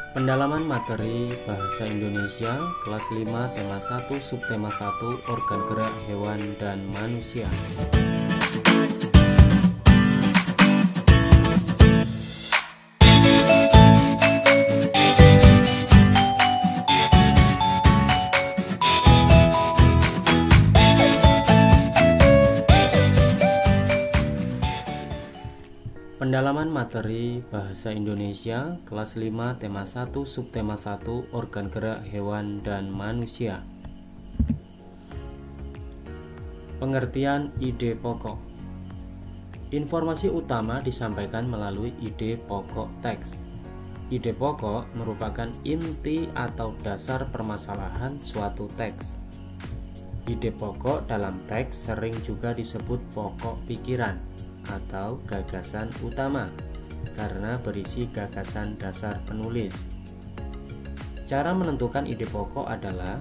Pendalaman materi Bahasa Indonesia kelas 5 tema 1 subtema 1 organ gerak hewan dan manusia. Pendalaman materi Bahasa Indonesia kelas 5 tema 1 subtema 1 organ gerak hewan dan manusia. Pengertian ide pokok. Informasi utama disampaikan melalui ide pokok teks. Ide pokok merupakan inti atau dasar permasalahan suatu teks. Ide pokok dalam teks sering juga disebut pokok pikiran atau gagasan utama karena berisi gagasan dasar penulis. Cara menentukan ide pokok adalah: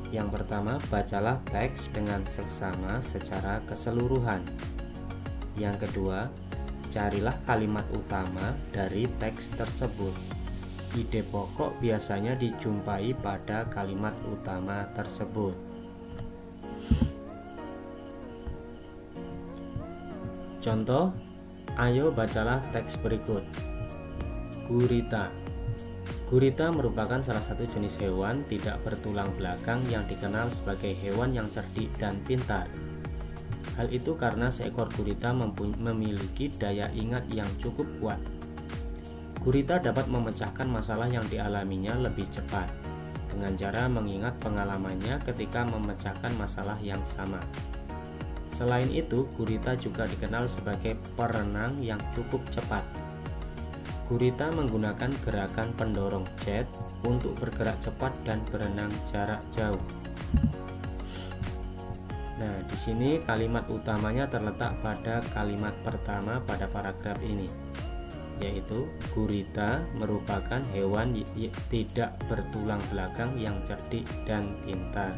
yang pertama, bacalah teks dengan seksama secara keseluruhan. Yang kedua, carilah kalimat utama dari teks tersebut. Ide pokok biasanya dijumpai pada kalimat utama tersebut. Contoh, ayo bacalah teks berikut. Gurita. Gurita merupakan salah satu jenis hewan tidak bertulang belakang yang dikenal sebagai hewan yang cerdik dan pintar. Hal itu karena seekor gurita memiliki daya ingat yang cukup kuat. Gurita dapat memecahkan masalah yang dialaminya lebih cepat dengan cara mengingat pengalamannya ketika memecahkan masalah yang sama. Selain itu, gurita juga dikenal sebagai perenang yang cukup cepat. Gurita menggunakan gerakan pendorong jet untuk bergerak cepat dan berenang jarak jauh. Nah, di sini kalimat utamanya terletak pada kalimat pertama pada paragraf ini, yaitu gurita merupakan hewan tidak bertulang belakang yang cerdik dan pintar.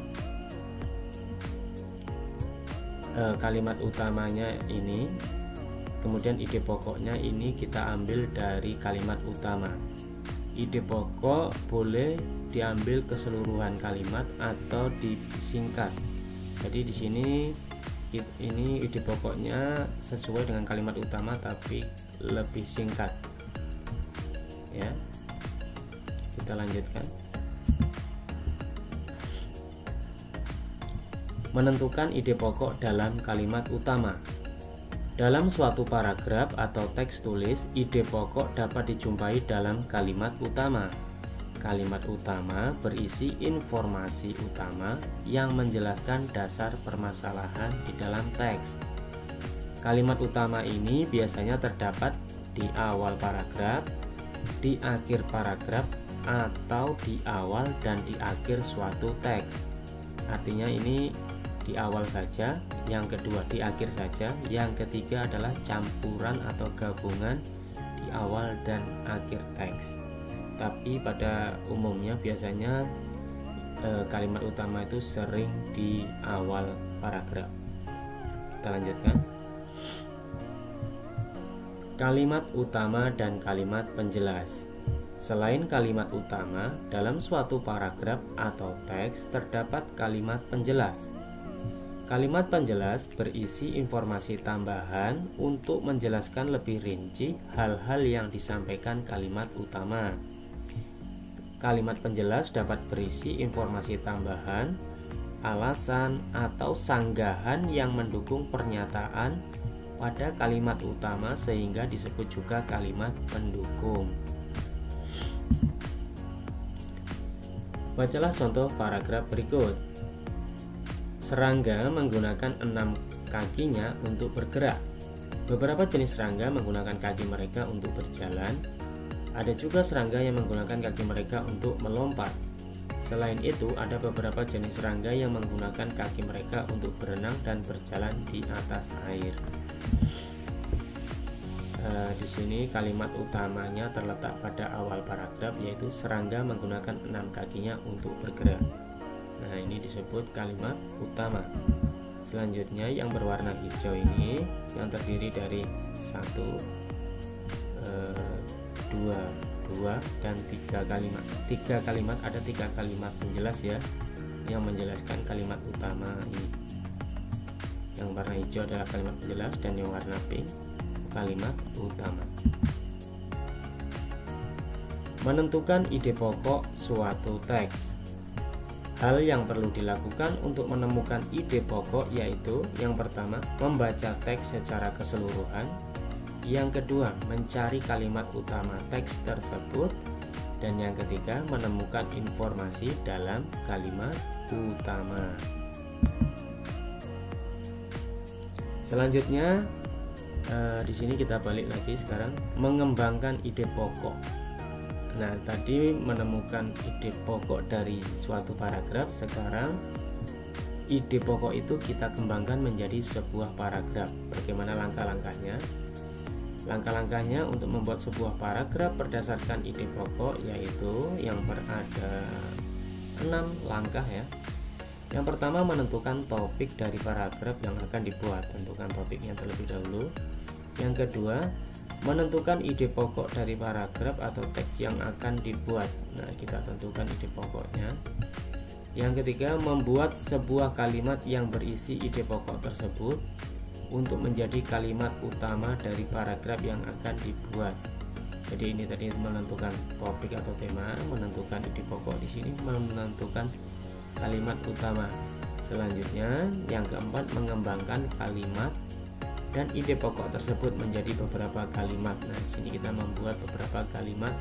Kalimat utamanya ini, kemudian ide pokoknya ini kita ambil dari kalimat utama. Ide pokok boleh diambil keseluruhan kalimat atau disingkat. Jadi di sini ini ide pokoknya sesuai dengan kalimat utama tapi lebih singkat. Ya. Kita lanjutkan. Menentukan ide pokok dalam kalimat utama. Dalam suatu paragraf atau teks tulis, ide pokok dapat dijumpai dalam kalimat utama. Kalimat utama berisi informasi utama yang menjelaskan dasar permasalahan di dalam teks. Kalimat utama ini biasanya terdapat di awal paragraf, di akhir paragraf, atau di awal dan di akhir suatu teks. Artinya ini di awal saja, yang kedua di akhir saja, yang ketiga adalah campuran atau gabungan di awal dan akhir teks. Tapi pada umumnya biasanya kalimat utama itu sering di awal paragraf. Kita lanjutkan. Kalimat utama dan kalimat penjelas. Selain kalimat utama, dalam suatu paragraf atau teks terdapat kalimat penjelas. Kalimat penjelas berisi informasi tambahan untuk menjelaskan lebih rinci hal-hal yang disampaikan kalimat utama. Kalimat penjelas dapat berisi informasi tambahan, alasan, atau sanggahan yang mendukung pernyataan pada kalimat utama sehingga disebut juga kalimat pendukung. Bacalah contoh paragraf berikut. Serangga menggunakan 6 kakinya untuk bergerak. Beberapa jenis serangga menggunakan kaki mereka untuk berjalan. Ada juga serangga yang menggunakan kaki mereka untuk melompat. Selain itu, ada beberapa jenis serangga yang menggunakan kaki mereka untuk berenang dan berjalan di atas air. Di sini kalimat utamanya terletak pada awal paragraf, yaitu serangga menggunakan 6 kakinya untuk bergerak. Nah, ini disebut kalimat utama. Selanjutnya yang berwarna hijau ini yang terdiri dari 1, 2, 2, dan 3 kalimat. Ada 3 kalimat penjelas ya, yang menjelaskan kalimat utama ini. Yang warna hijau adalah kalimat penjelas dan yang warna pink kalimat utama. Menentukan ide pokok suatu teks. Hal yang perlu dilakukan untuk menemukan ide pokok yaitu yang pertama, membaca teks secara keseluruhan. Yang kedua, mencari kalimat utama teks tersebut. Dan yang ketiga, menemukan informasi dalam kalimat utama. Selanjutnya, di sini kita balik lagi sekarang, mengembangkan ide pokok. Nah, tadi menemukan ide pokok dari suatu paragraf, sekarang ide pokok itu kita kembangkan menjadi sebuah paragraf. Bagaimana langkah-langkahnya? Langkah-langkahnya untuk membuat sebuah paragraf berdasarkan ide pokok yaitu yang berada 6 langkah ya. Yang pertama, menentukan topik dari paragraf yang akan dibuat. Tentukan topiknya terlebih dahulu. Yang kedua, menentukan ide pokok dari paragraf atau teks yang akan dibuat. Nah, kita tentukan ide pokoknya. Yang ketiga, membuat sebuah kalimat yang berisi ide pokok tersebut untuk menjadi kalimat utama dari paragraf yang akan dibuat. Jadi ini tadi menentukan topik atau tema, menentukan ide pokok, di sini menentukan kalimat utama. Selanjutnya, yang keempat, mengembangkan kalimat dan ide pokok tersebut menjadi beberapa kalimat. Nah, di sini kita membuat beberapa kalimat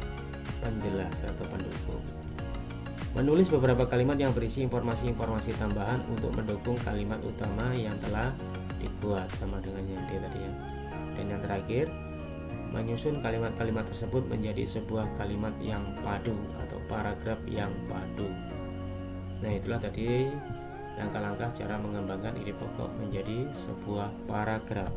penjelas atau pendukung. Menulis beberapa kalimat yang berisi informasi-informasi tambahan untuk mendukung kalimat utama yang telah dibuat, sama dengan yang D tadi ya. Dan yang terakhir, menyusun kalimat-kalimat tersebut menjadi sebuah kalimat yang padu atau paragraf yang padu. Nah, itulah tadi langkah-langkah cara mengembangkan ide pokok menjadi sebuah paragraf.